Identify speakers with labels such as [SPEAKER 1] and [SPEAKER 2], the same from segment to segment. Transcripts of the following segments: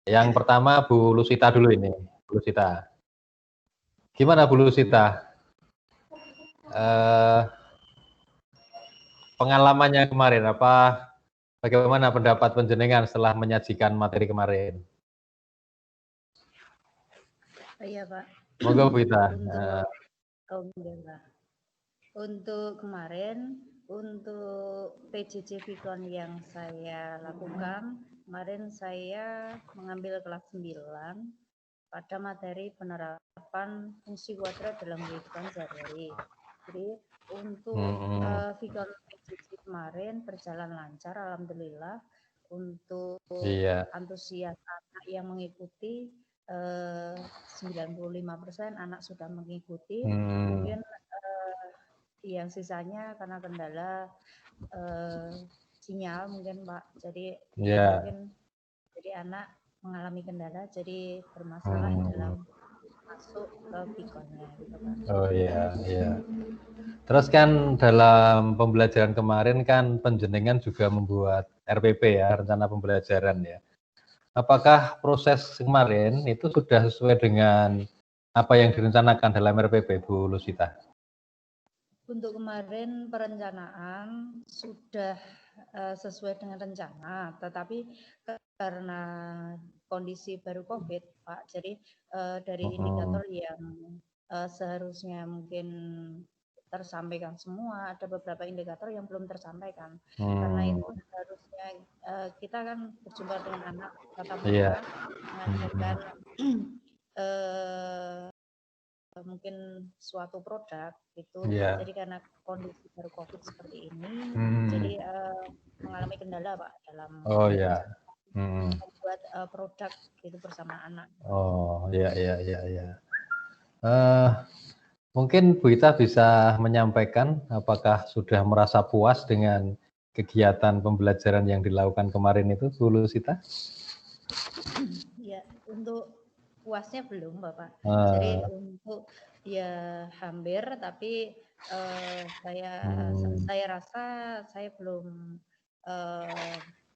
[SPEAKER 1] Yang pertama Bu Lusita dulu ini, Bu Lusita. Gimana Bu Lusita? Pengalamannya kemarin, bagaimana pendapat panjenengan setelah menyajikan materi kemarin?
[SPEAKER 2] Iya Pak.
[SPEAKER 1] Monggo Bu Ita.
[SPEAKER 2] Untuk kemarin, untuk PJJ Vicon yang saya lakukan, kemarin saya mengambil kelas 9 pada materi penerapan fungsi kuadrat dalam kehidupan sehari-hari. Jadi untuk Vicon PJJ kemarin berjalan lancar, alhamdulillah. Untuk antusias anak yang mengikuti 95% anak sudah mengikuti. Mungkin yang sisanya karena kendala sinyal mungkin Pak. Jadi mungkin jadi anak mengalami kendala, jadi bermasalah dalam masuk ke Vicon-nya gitu Pak.
[SPEAKER 1] Oh iya, iya. Terus kan dalam pembelajaran kemarin kan panjenengan juga membuat RPP ya, rencana pembelajaran ya. Apakah proses kemarin itu sudah sesuai dengan apa yang direncanakan dalam RPP, Bu Lusita?
[SPEAKER 2] Untuk kemarin perencanaan sudah sesuai dengan rencana, tetapi karena kondisi baru COVID, Pak, jadi dari indikator yang seharusnya mungkin tersampaikan semua, ada beberapa indikator yang belum tersampaikan. Karena itu harusnya kita kan berjumpa dengan anak tatap muka, mengajarkan mungkin suatu produk gitu. Jadi karena kondisi baru COVID seperti ini, jadi mengalami kendala Pak dalam membuat produk itu bersama anak.
[SPEAKER 1] Oh iya. Mungkin Bu Ita bisa menyampaikan apakah sudah merasa puas dengan kegiatan pembelajaran yang dilakukan kemarin itu, Bu Lusita?
[SPEAKER 2] Ya, untuk puasnya belum Bapak. Jadi untuk ya hampir, tapi saya rasa saya belum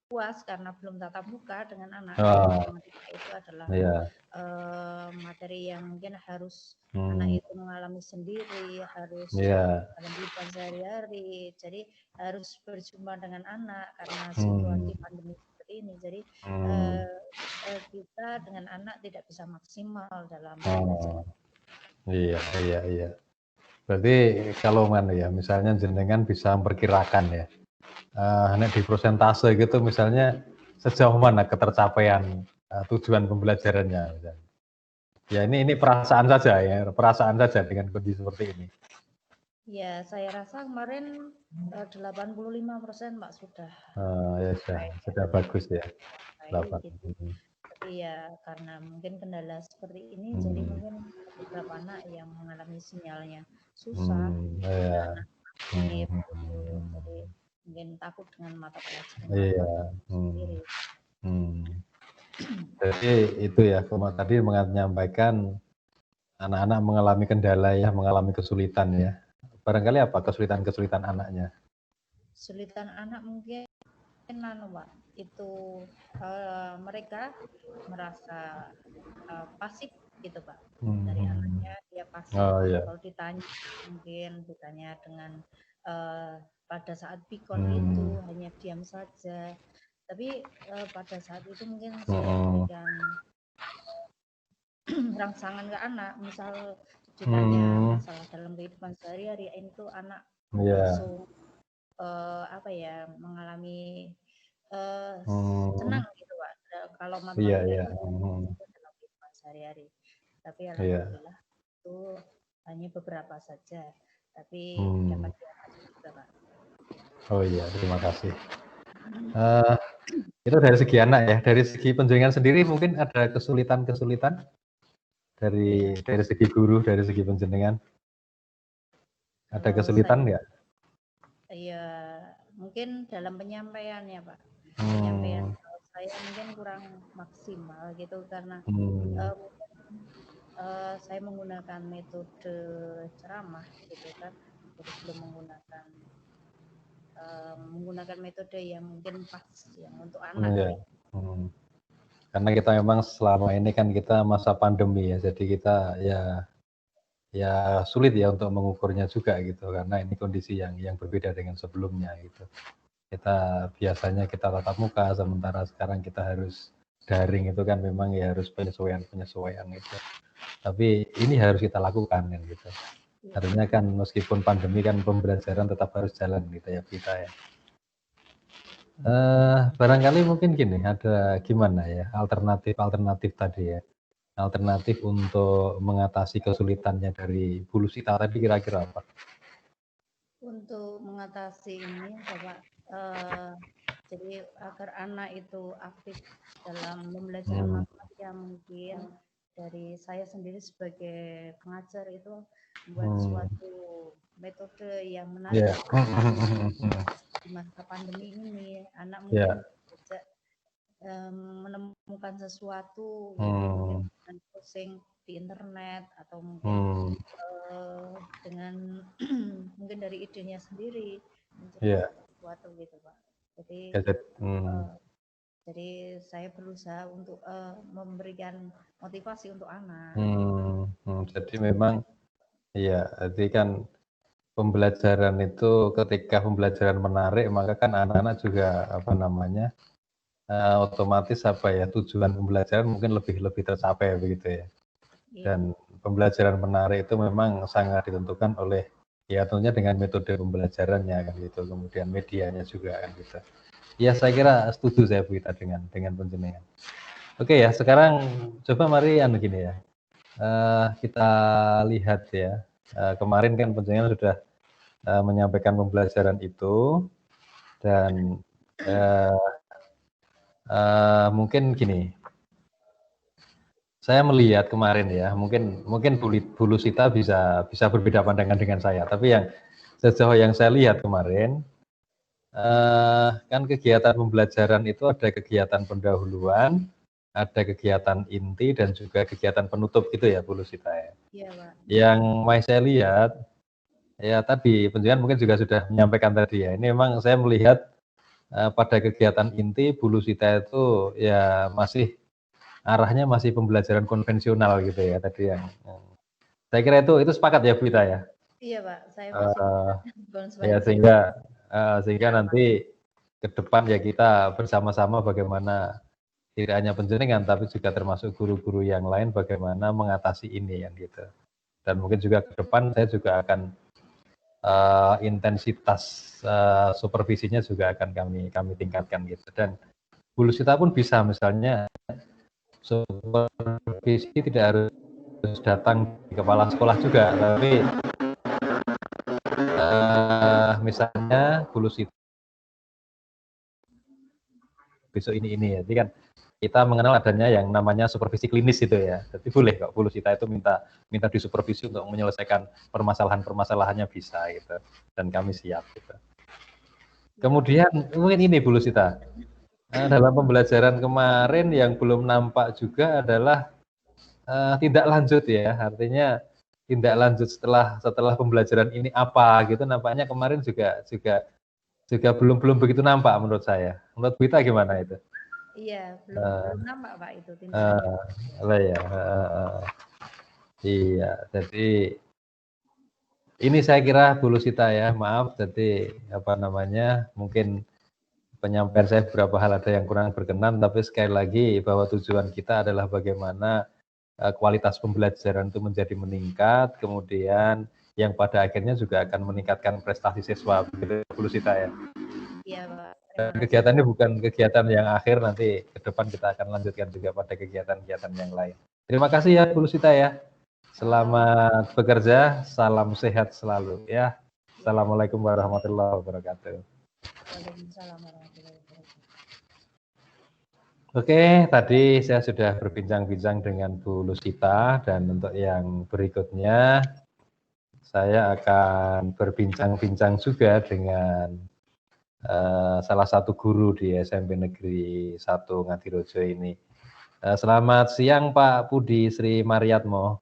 [SPEAKER 2] puas karena belum tatap muka dengan anak. Matematika itu adalah materi yang mungkin harus anak itu mengalami sendiri, harus dalam kehidupan sehari-hari. Jadi harus berjumpa dengan anak karena situasi pandemi seperti ini. Jadi kita dengan anak tidak bisa maksimal dalam pembelajaran.
[SPEAKER 1] Iya. Berarti kalau mana ya, misalnya jenengan bisa memperkirakan ya, di persentase gitu misalnya sejauh mana ketercapaian tujuan pembelajarannya misalnya. Ya ini perasaan saja dengan kondisi seperti ini.
[SPEAKER 2] Ya, saya rasa kemarin 85% Pak sudah.
[SPEAKER 1] Sudah bagus ya.
[SPEAKER 2] Gitu. Tapi ya karena mungkin kendala seperti ini, jadi mungkin beberapa anak yang mengalami sinyalnya susah, anak aktif gitu, jadi mungkin takut dengan mata pelajaran sendiri.
[SPEAKER 1] Jadi itu ya, tadi menyampaikan anak-anak mengalami kendala ya, mengalami kesulitan ya. Barangkali apa kesulitan anaknya?
[SPEAKER 2] Kesulitan anak mungkin Pak, itu mereka merasa pasif gitu Pak. Dari anaknya dia pasif. Kalau ditanya dengan pada saat Vicon itu hanya diam saja. Tapi pada saat itu mungkin saya berikan rangsangan ke anak, misal ditanya masalah dalam kehidupan sehari-hari, itu anak langsung mengalami senang gitu Pak. Kalau matematika itu dalam kehidupan sehari-hari. Tapi alhamdulillah itu hanya beberapa saja. Tapi dapat diatasi juga Pak.
[SPEAKER 1] Oh iya, terima kasih. Itu dari segi anak ya. Dari segi panjenengan sendiri mungkin ada kesulitan dari segi guru, dari segi panjenengan. Ada kesulitan nggak?
[SPEAKER 2] Iya, mungkin dalam penyampaian ya Pak. Penyampaian saya mungkin kurang maksimal gitu karena saya menggunakan metode ceramah gitu kan. Jadi belum menggunakan metode yang mungkin pas yang untuk anak.
[SPEAKER 1] Karena kita memang selama ini kan kita masa pandemi ya, jadi kita ya sulit ya untuk mengukurnya juga gitu, karena ini kondisi yang berbeda dengan sebelumnya gitu. Kita biasanya kita tatap muka, sementara sekarang kita harus daring, itu kan memang ya harus penyesuaian itu. Tapi ini harus kita lakukan kan gitu. Artinya kan meskipun pandemi kan pembelajaran tetap harus jalan gitu ya kita ya. Barangkali mungkin gini, ada gimana ya, alternatif tadi ya, alternatif untuk mengatasi kesulitannya dari Bu Lusita tadi kira-kira apa?
[SPEAKER 2] Untuk mengatasi ini, Bapak, jadi agar anak itu aktif dalam pembelajaran matematika, mungkin dari saya sendiri sebagai pengajar itu membuat suatu metode yang menarik di masa pandemi ini. Anak mungkin bisa menemukan sesuatu gitu, mungkin dengan browsing di internet atau mungkin dengan mungkin dari idenya sendiri menciptakan sesuatu gitu, Pak. Jadi saya berusaha untuk memberikan motivasi untuk anak.
[SPEAKER 1] Jadi memang iya, jadi kan pembelajaran itu ketika pembelajaran menarik, maka kan anak-anak juga apa namanya, otomatis apa ya, tujuan pembelajaran mungkin lebih tercapai begitu ya. Dan pembelajaran menarik itu memang sangat ditentukan oleh ya tentunya dengan metode pembelajarannya kan gitu, kemudian medianya juga kan gitu. Ya saya kira setuju saya Bu Ita dengan penjenengan. Oke ya, sekarang coba mari gini ya. Kita lihat ya. Kemarin kan penjenengan sudah menyampaikan pembelajaran itu dan mungkin gini. Saya melihat kemarin ya, mungkin Bu Lusita bisa berbeda pandangan dengan saya, tapi yang sejauh yang saya lihat kemarin, kan kegiatan pembelajaran itu ada kegiatan pendahuluan, ada kegiatan inti dan juga kegiatan penutup gitu ya Bu Lusita ya.
[SPEAKER 2] Iya, Pak.
[SPEAKER 1] Yang saya lihat, ya tadi penjenengan mungkin juga sudah menyampaikan tadi ya, ini memang saya melihat pada kegiatan inti Bu Lusita itu ya arahnya masih pembelajaran konvensional gitu ya tadi yang saya kira itu sepakat ya Bu Ita ya?
[SPEAKER 2] Iya, Pak, saya masih
[SPEAKER 1] Ya sehingga nanti ke depan ya kita bersama-sama bagaimana tidak hanya penjenengan tapi juga termasuk guru-guru yang lain bagaimana mengatasi ini yang gitu. Dan mungkin juga ke depan saya juga akan intensitas supervisinya juga akan kami tingkatkan gitu. Dan Bu Lusita pun bisa misalnya supervisi tidak harus datang di kepala sekolah juga, tapi misalnya Bu Lusita besok ini ya, jadi kan kita mengenal adanya yang namanya supervisi klinis itu ya, jadi boleh kok Bu Lusita itu minta disupervisi untuk menyelesaikan permasalahannya bisa gitu, dan kami siap gitu. Kemudian mungkin ini Bu Lusita, dalam pembelajaran kemarin yang belum nampak juga adalah tindak lanjut ya, artinya tindak lanjut setelah pembelajaran ini apa gitu, nampaknya kemarin juga belum begitu nampak menurut saya. Menurut Bu Ita gimana itu?
[SPEAKER 2] Iya, belum nampak Pak itu tindak lanjut.
[SPEAKER 1] Ya, iya, jadi ini saya kira Bu Lusita ya, maaf, jadi apa namanya, mungkin penyampaian saya beberapa hal ada yang kurang berkenan, tapi sekali lagi bahwa tujuan kita adalah bagaimana kualitas pembelajaran itu menjadi meningkat, kemudian yang pada akhirnya juga akan meningkatkan prestasi siswa, begitu Bu Lusita ya.
[SPEAKER 2] Iya, Pak.
[SPEAKER 1] Dan kegiatan ini bukan kegiatan yang akhir, nanti ke depan kita akan lanjutkan juga pada kegiatan-kegiatan yang lain. Terima kasih ya Bu Lusita ya. Selamat bekerja, salam sehat selalu ya. Assalamualaikum warahmatullahi wabarakatuh.
[SPEAKER 2] Waalaikumsalam warahmatullahi wabarakatuh.
[SPEAKER 1] Oke, tadi saya sudah berbincang-bincang dengan Bu Lusita, dan untuk yang berikutnya saya akan berbincang-bincang juga dengan salah satu guru di SMP Negeri 1 Ngadirojo ini. Selamat siang Pak Budi Sri Mariatmo.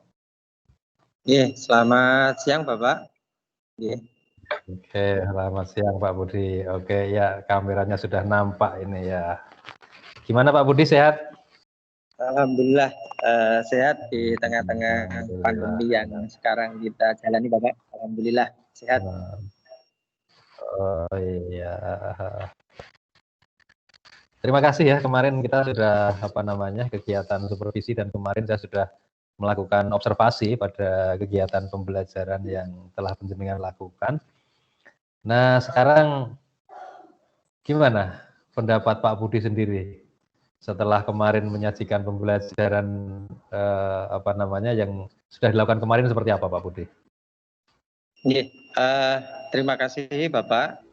[SPEAKER 3] Iya, selamat siang Bapak. Iya.
[SPEAKER 1] Oke, selamat siang Pak Budi. Oke, ya kameranya sudah nampak ini ya. Gimana Pak Budi, sehat?
[SPEAKER 3] Alhamdulillah sehat di tengah-tengah
[SPEAKER 1] Alhamdulillah.
[SPEAKER 3] pandemi yang sekarang kita jalani, Bapak. Alhamdulillah sehat.
[SPEAKER 1] Oh iya. Terima kasih ya, kemarin kita sudah kegiatan supervisi dan kemarin saya sudah melakukan observasi pada kegiatan pembelajaran yang telah penjenengan lakukan. Nah, sekarang gimana pendapat Pak Budi sendiri setelah kemarin menyajikan pembelajaran yang sudah dilakukan kemarin seperti apa Pak Budi?
[SPEAKER 3] Terima kasih Bapak.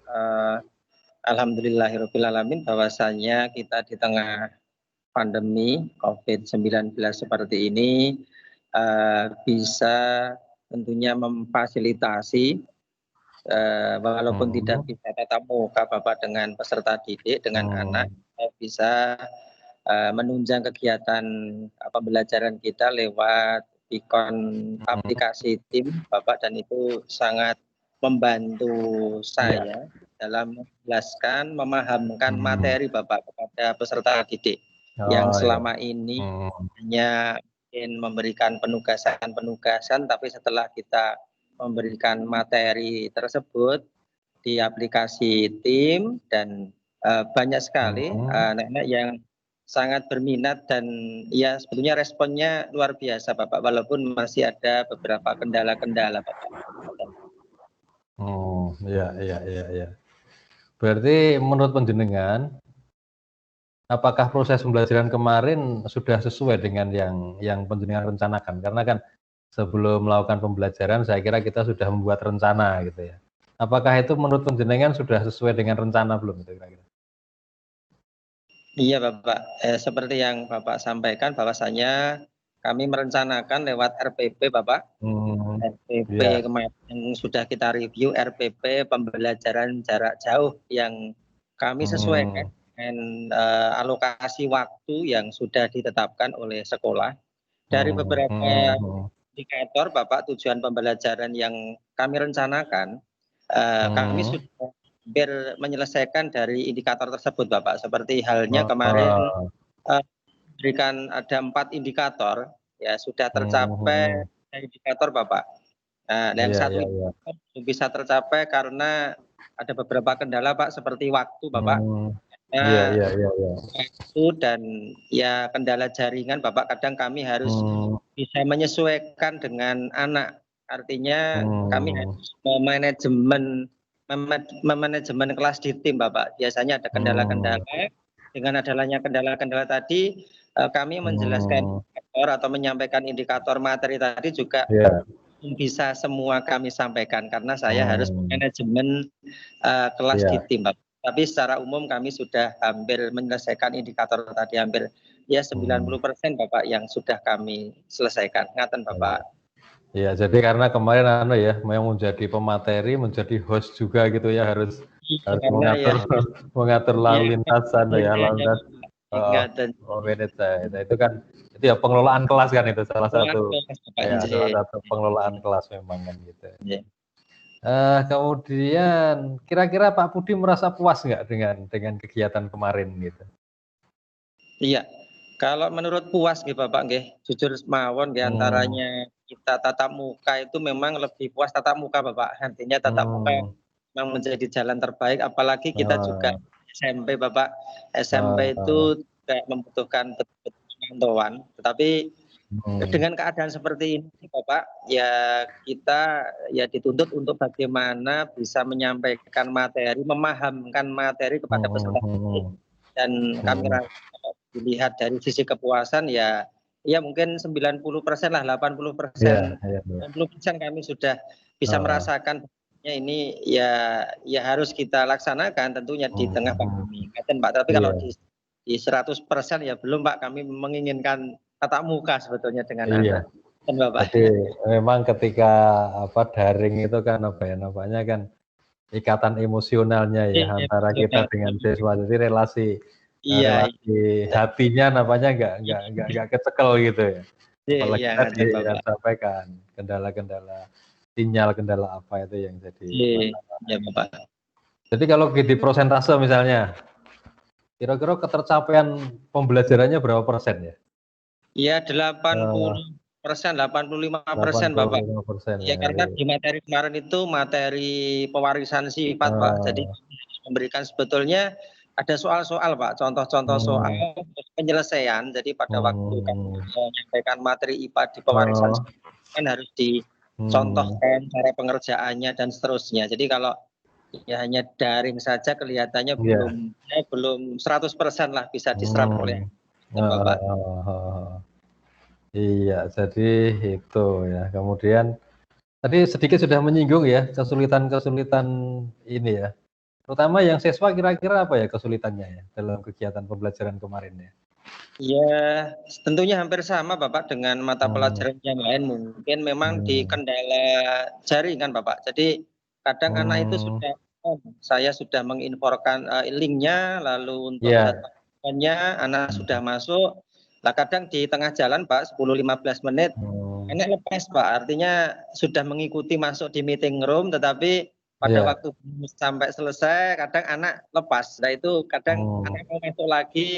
[SPEAKER 3] Alhamdulillahirrahmanirrahim bahwasanya kita di tengah pandemi COVID-19 seperti ini bisa tentunya memfasilitasi walaupun tidak bisa tatap muka Bapak dengan peserta didik, dengan anak, bisa menunjang kegiatan pembelajaran kita lewat ikon aplikasi Team Bapak, dan itu sangat membantu saya dalam menjelaskan, memahamkan materi Bapak kepada peserta didik yang selama ini hanya ingin memberikan penugasan, tapi setelah kita memberikan materi tersebut di aplikasi Team dan banyak sekali anak-anak yang sangat berminat dan ya sebetulnya responnya luar biasa Bapak, walaupun masih ada beberapa kendala-kendala Bapak.
[SPEAKER 1] Iya. Berarti menurut penjenengan, apakah proses pembelajaran kemarin sudah sesuai dengan yang penjenengan rencanakan? Karena kan sebelum melakukan pembelajaran saya kira kita sudah membuat rencana gitu ya. Apakah itu menurut penjenengan sudah sesuai dengan rencana belum itu kira-kira?
[SPEAKER 3] Iya Bapak, seperti yang Bapak sampaikan bahwasanya kami merencanakan lewat RPP Bapak. RPP kemarin sudah kita review, RPP pembelajaran jarak jauh yang kami sesuaikan dengan alokasi waktu yang sudah ditetapkan oleh sekolah. Dari beberapa indikator Bapak, tujuan pembelajaran yang kami rencanakan, kami sudah hampir menyelesaikan dari indikator tersebut Bapak. Seperti halnya kemarin berikan ada 4 indikator ya sudah tercapai indikator Bapak. Nah, yang satu belum bisa tercapai karena ada beberapa kendala Pak, seperti waktu Bapak. Waktu dan ya kendala jaringan Bapak, kadang kami harus bisa menyesuaikan dengan anak. Artinya kami harus memanajemen kelas di tim Bapak. Biasanya ada kendala-kendala. Dengan adanya kendala-kendala tadi, kami menjelaskan indikator atau menyampaikan indikator materi tadi juga bisa semua kami sampaikan karena saya harus manajemen kelas di tim Bapak. Tapi secara umum kami sudah hampir menyelesaikan indikator tadi, hampir ya 90% Bapak yang sudah kami selesaikan. Ngaten Bapak.
[SPEAKER 1] Ya, jadi karena kemarin memang menjadi pemateri, menjadi host juga gitu ya, harus mengatur lalu lintasan itu kan itu ya pengelolaan kelas kan, itu salah satu pengelolaan kelas memang kan gitu. Kemudian kira-kira Pak Budi merasa puas nggak dengan kegiatan kemarin gitu?
[SPEAKER 3] Iya, kalau menurut puas nih Bapak nggih, jujur mawon nggih, antaranya kita tatap muka itu memang lebih puas tatap muka Bapak. Artinya tatap muka memang menjadi jalan terbaik, apalagi kita juga SMP Bapak. SMP itu juga membutuhkan betul-betul pemantauan, tetapi dengan keadaan seperti ini Bapak, ya kita ya dituntut untuk bagaimana bisa menyampaikan materi, memahamkan materi kepada peserta didik. Dan kami rasa dilihat dari sisi kepuasan ya mungkin 90% lah, 80%, 90% kami sudah bisa merasakan ini ya harus kita laksanakan tentunya di tengah pandemi. Pak, tapi kalau di 100% ya belum Pak, kami menginginkan tatap muka sebetulnya dengan anak. Bapak.
[SPEAKER 1] Jadi memang ketika daring itu kan kan ikatan emosionalnya ya antara kita dengan siswa, jadi relasi hatinya nggak kecekel gitu ya. Apalagi tadi yang sampaikan kendala-kendala sinyal, kendala apa itu yang jadi
[SPEAKER 3] Bapak.
[SPEAKER 1] Jadi kalau di prosentase misalnya, kira-kira ketercapaian pembelajarannya berapa persen ya?
[SPEAKER 3] Ya
[SPEAKER 1] Eh,
[SPEAKER 3] 80%, 85% Bapak.
[SPEAKER 1] 85%
[SPEAKER 3] Ya
[SPEAKER 1] ya.
[SPEAKER 3] karena di materi kemarin itu materi pewarisan sifat Pak. Jadi
[SPEAKER 1] Eh,
[SPEAKER 3] memberikan sebetulnya ada soal-soal Pak, contoh-contoh soal
[SPEAKER 1] hmm,
[SPEAKER 3] penyelesaian. Jadi pada waktu
[SPEAKER 1] hmm,
[SPEAKER 3] menyampaikan materi IPA di pewarisan
[SPEAKER 1] oh,
[SPEAKER 3] sifat kan harus
[SPEAKER 1] hmm,
[SPEAKER 3] dicontohkan cara pengerjaannya dan seterusnya. Jadi kalau ya hanya daring saja kelihatannya
[SPEAKER 1] iya.
[SPEAKER 3] belum 100% lah bisa diserap oleh
[SPEAKER 1] Hmm,
[SPEAKER 3] Bapak.
[SPEAKER 1] iya, jadi itu ya. Kemudian tadi sedikit sudah menyinggung ya kesulitan-kesulitan ini ya. Terutama yang siswa kira-kira apa ya kesulitannya ya dalam kegiatan pembelajaran kemarin ya?
[SPEAKER 3] Ya, tentunya hampir sama Bapak dengan mata
[SPEAKER 1] Hmm,
[SPEAKER 3] pelajaran yang lain. Mungkin memang di
[SPEAKER 1] hmm,
[SPEAKER 3] kendala jaringan Bapak. Jadi kadang anak itu
[SPEAKER 1] hmm,
[SPEAKER 3] sudah, saya sudah menginfokan linknya, lalu untuk
[SPEAKER 1] iya,
[SPEAKER 3] jadwalnya anak sudah masuk. Nah kadang di tengah jalan Pak, 10-15 menit,
[SPEAKER 1] hmm,
[SPEAKER 3] anak lepas Pak. Artinya sudah mengikuti masuk di meeting room, tetapi pada
[SPEAKER 1] iya,
[SPEAKER 3] waktu sampai selesai, kadang anak lepas. Nah itu kadang
[SPEAKER 1] hmm,
[SPEAKER 3] anak mau masuk lagi,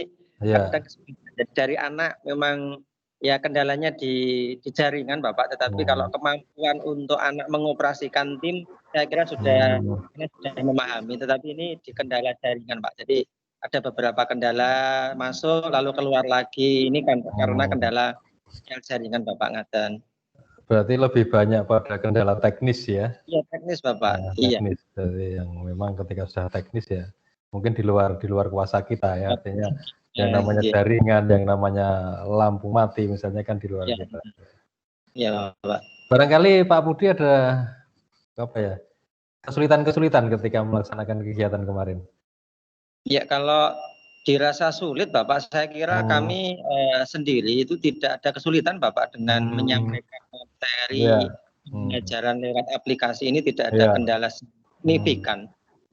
[SPEAKER 3] kadang
[SPEAKER 1] iya,
[SPEAKER 3] dari anak memang ya kendalanya di jaringan Bapak, tetapi kalau
[SPEAKER 1] hmm,
[SPEAKER 3] kemampuan untuk anak mengoperasikan tim, saya kira
[SPEAKER 1] hmm,
[SPEAKER 3] ini sudah memahami, tetapi ini di kendala jaringan Pak. Jadi ada beberapa kendala masuk lalu keluar lagi, ini kan karena
[SPEAKER 1] hmm.
[SPEAKER 3] kendala jaringan Bapak ngaten.
[SPEAKER 1] Berarti lebih banyak pada kendala teknis ya?
[SPEAKER 3] Iya teknis Bapak,
[SPEAKER 1] Nah,
[SPEAKER 3] iya.
[SPEAKER 1] teknis, jadi yang memang ketika sudah teknis ya, mungkin di luar kuasa kita ya, artinya yang namanya
[SPEAKER 3] Iya,
[SPEAKER 1] jaringan, yang namanya lampu mati misalnya kan di luar
[SPEAKER 3] iya,
[SPEAKER 1] kita.
[SPEAKER 3] iya Bapak.
[SPEAKER 1] Barangkali Pak Budi ada apa ya, kesulitan-kesulitan ketika melaksanakan kegiatan kemarin?
[SPEAKER 3] Ya kalau dirasa sulit Bapak, saya kira
[SPEAKER 1] Hmm,
[SPEAKER 3] kami sendiri itu tidak ada kesulitan Bapak dengan
[SPEAKER 1] hmm,
[SPEAKER 3] menyampaikan materi
[SPEAKER 1] iya, hmm,
[SPEAKER 3] pembelajaran lewat aplikasi ini tidak ada
[SPEAKER 1] iya,
[SPEAKER 3] kendala
[SPEAKER 1] hmm,
[SPEAKER 3] signifikan.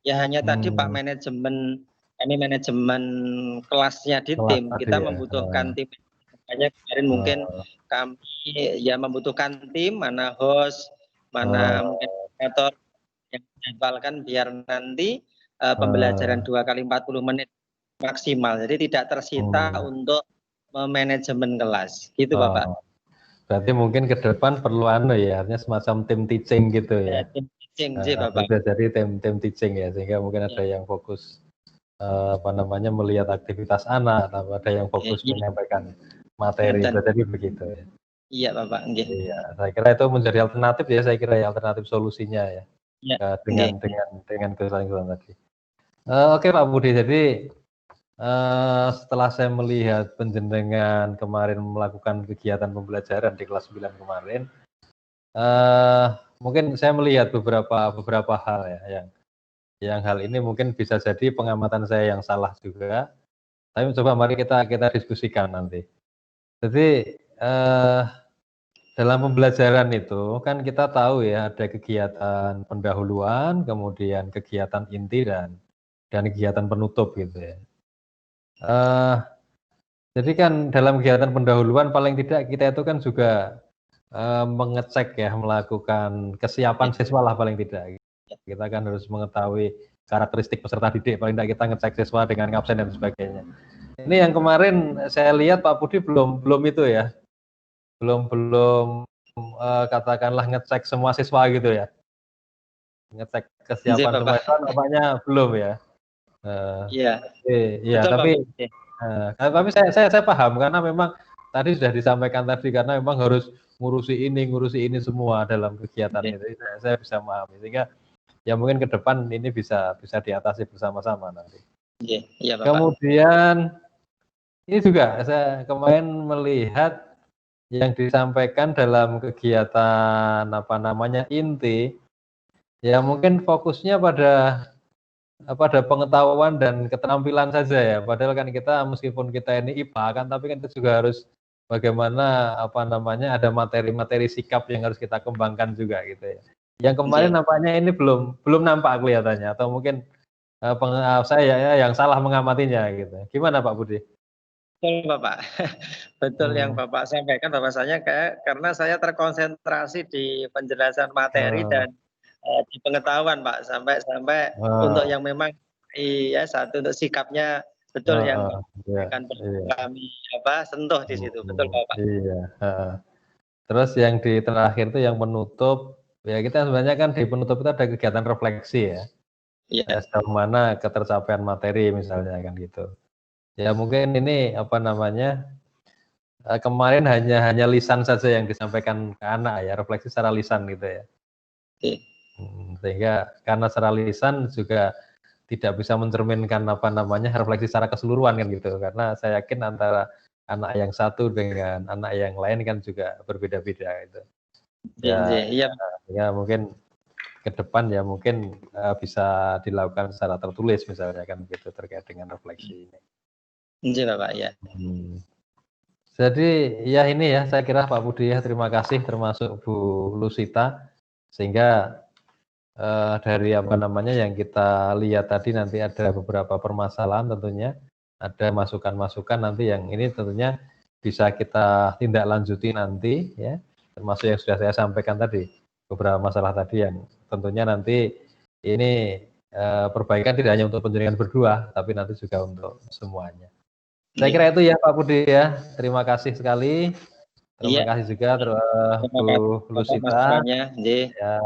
[SPEAKER 3] Ya hanya tadi Pak
[SPEAKER 1] hmm,
[SPEAKER 3] kami manajemen kelasnya di
[SPEAKER 1] kelas
[SPEAKER 3] tim,
[SPEAKER 1] tadi
[SPEAKER 3] kita
[SPEAKER 1] ya,
[SPEAKER 3] membutuhkan tim. Makanya kemarin mungkin kami ya membutuhkan tim, mana host, mana mungkin
[SPEAKER 1] oh,
[SPEAKER 3] moderator yang dijadwalkan biar nanti pembelajaran
[SPEAKER 1] oh,
[SPEAKER 3] 2 kali 40 menit maksimal. Jadi tidak tersita
[SPEAKER 1] hmm,
[SPEAKER 3] untuk manajemen kelas. Gitu Bapak.
[SPEAKER 1] oh. Berarti mungkin ke depan perlu anu ya, artinya semacam tim teaching gitu
[SPEAKER 3] Ya,
[SPEAKER 1] ya.
[SPEAKER 3] tim teaching sih Bapak.
[SPEAKER 1] Bisa jadi tim teaching ya, sehingga mungkin ada
[SPEAKER 3] Ya,
[SPEAKER 1] yang fokus apa namanya melihat aktivitas anak, atau ada yang
[SPEAKER 3] ya,
[SPEAKER 1] fokus
[SPEAKER 3] iya,
[SPEAKER 1] menyampaikan materi,
[SPEAKER 3] ngeten.
[SPEAKER 1] bisa jadi begitu ya.
[SPEAKER 3] Iya Bapak, nggih.
[SPEAKER 1] Iya, saya kira itu menjadi alternatif ya, saya kira ya alternatif solusinya ya,
[SPEAKER 3] Iya,
[SPEAKER 1] dengan
[SPEAKER 3] nggih.
[SPEAKER 1] kesulitan-kesulitan tadi. Oke Pak Budi, jadi setelah saya melihat panjenengan kemarin melakukan kegiatan pembelajaran di kelas 9 kemarin, eee, mungkin saya melihat beberapa hal ya, yang hal ini mungkin bisa jadi pengamatan saya yang salah juga, tapi coba mari kita diskusikan nanti. Jadi, dalam pembelajaran itu kan kita tahu ya ada kegiatan pendahuluan, kemudian kegiatan inti dan kegiatan penutup gitu ya. Eee, jadi kan dalam kegiatan pendahuluan paling tidak kita itu kan juga, mengecek ya, melakukan kesiapan
[SPEAKER 3] Nggih.
[SPEAKER 1] siswa lah paling tidak. Kita kan harus mengetahui karakteristik peserta didik, paling tidak kita ngecek siswa dengan absen dan sebagainya. Ini yang kemarin saya lihat Pak Budi belum belum itu ya, belum belum, katakanlah ngecek semua siswa gitu ya, ngecek
[SPEAKER 3] Nggih
[SPEAKER 1] kesiapan semua
[SPEAKER 3] Bapak.
[SPEAKER 1] itu nampaknya belum ya. Eee,
[SPEAKER 3] Iya,
[SPEAKER 1] iya
[SPEAKER 3] betul
[SPEAKER 1] tapi
[SPEAKER 3] Bapak. Nggih.
[SPEAKER 1] tapi saya paham karena memang tadi sudah disampaikan tadi karena memang harus ngurusi ini semua dalam kegiatan
[SPEAKER 3] Nggih.
[SPEAKER 1] itu. Saya bisa memahami sehingga ya mungkin ke depan ini bisa bisa diatasi bersama-sama nanti.
[SPEAKER 3] Nggih. Iya Bapak.
[SPEAKER 1] Kemudian ini juga saya kemarin melihat yang disampaikan dalam kegiatan apa namanya inti, ya mungkin fokusnya pada pengetahuan dan keterampilan saja ya. Padahal kan kita meskipun kita ini IPA kan, tapi kan kita juga harus bagaimana apa namanya ada materi-materi sikap yang harus kita kembangkan juga gitu ya. Yang kemarin
[SPEAKER 3] Nggih.
[SPEAKER 1] nampaknya ini belum belum nampak kelihatannya atau mungkin saya ya yang salah mengamatinya gitu. Gimana Pak Budi?
[SPEAKER 3] Betul Bapak. Betul yang
[SPEAKER 1] Hmm,
[SPEAKER 3] Bapak sampaikan bahwasanya karena saya terkonsentrasi di penjelasan materi
[SPEAKER 1] eee,
[SPEAKER 3] dan di pengetahuan Pak, sampai sampai untuk
[SPEAKER 1] eee,
[SPEAKER 3] yang memang iya, satu untuk sikapnya Betul yang
[SPEAKER 1] iya,
[SPEAKER 3] akan
[SPEAKER 1] iya.
[SPEAKER 3] kami sentuh di situ. Betul Bapak.
[SPEAKER 1] Iya, heeh. Terus yang di terakhir itu yang penutup, ya kita sebenarnya kan di penutup itu ada kegiatan refleksi ya.
[SPEAKER 3] Iya.
[SPEAKER 1] Sejauh mana ketercapaian materi misalnya kan gitu. Ya mungkin ini apa namanya, kemarin hanya lisan saja yang disampaikan ke anak ya, refleksi secara lisan gitu ya.
[SPEAKER 3] Oke.
[SPEAKER 1] Sehingga karena secara lisan juga tidak bisa mencerminkan apa namanya, refleksi secara keseluruhan kan gitu. Karena saya yakin antara anak yang satu dengan anak yang lain kan juga berbeda-beda gitu.
[SPEAKER 3] Iya.
[SPEAKER 1] Ya mungkin ke depan ya mungkin bisa dilakukan secara tertulis misalnya kan gitu terkait dengan refleksi ini.
[SPEAKER 3] Iya Bapak ya.
[SPEAKER 1] Jadi ya ini ya saya kira Pak Budi ya terima kasih termasuk Bu Lusita sehingga dari apa namanya yang kita lihat tadi nanti ada beberapa permasalahan tentunya ada masukan-masukan nanti yang ini tentunya bisa kita tindak lanjuti nanti ya termasuk yang sudah saya sampaikan tadi beberapa masalah tadi yang tentunya nanti ini perbaikan tidak hanya untuk penjaringan berdua tapi nanti juga untuk semuanya. Saya kira itu ya Pak Budi ya. Terima kasih sekali. Terima kasih juga Bu Lusita. Ya,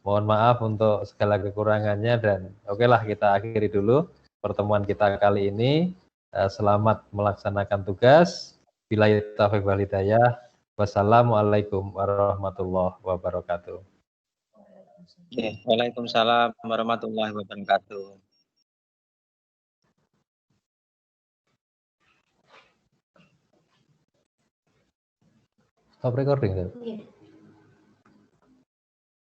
[SPEAKER 1] mohon maaf untuk segala kekurangannya dan okelah kita akhiri dulu pertemuan kita kali ini. Selamat melaksanakan tugas. Billahi taufiq wal hidayah. Wassalamualaikum warahmatullahi wabarakatuh.
[SPEAKER 3] Waalaikumsalam warahmatullahi wabarakatuh.
[SPEAKER 1] Stop recording.